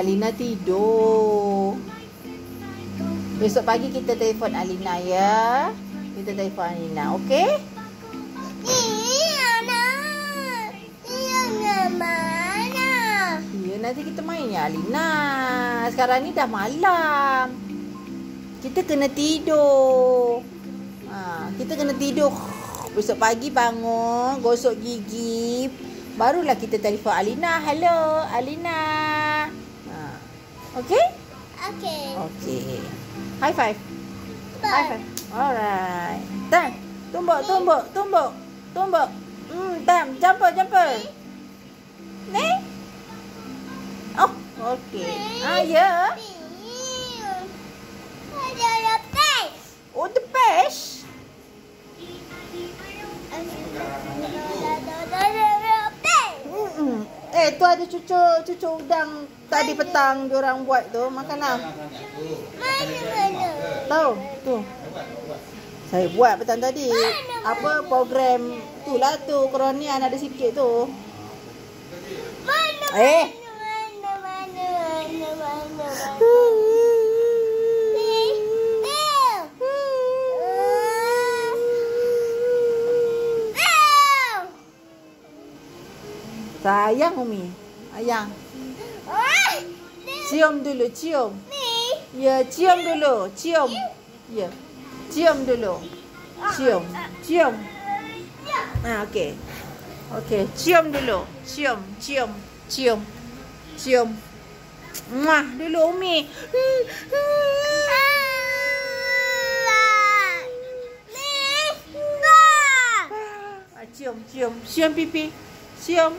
Alina tidur. Besok pagi kita telefon Alina ya. Kita telefon Alina, okey? Ya, nanti kita main ya Alina. Sekarang ni dah malam. Kita kena tidur. Kita kena tidur. Besok pagi bangun, gosok gigi. Barulah kita telefon Alina. Hello, Alina. Okey? Okey. Okey. High five. Bye. High five. Alright. Tam, tumbuk. Tam, jumper. Ni? Oh, okey. Ya. Ada pes. Oh, the best. Tu ada cucu udang tadi petang diorang buat tu. Makanlah. Mana? Tahu? Tu. Saya buat petang tadi. Apa program tu lah tu. Koronian ada sikit tu. Mana? Sayang Umi. Ayang. Cium dulu, cium. Ya, cium dulu, cium. Ya. Cium dulu. Cium. Okey. Okey, cium dulu. Cium. Muah dulu Umi. Cium pipi. Cium.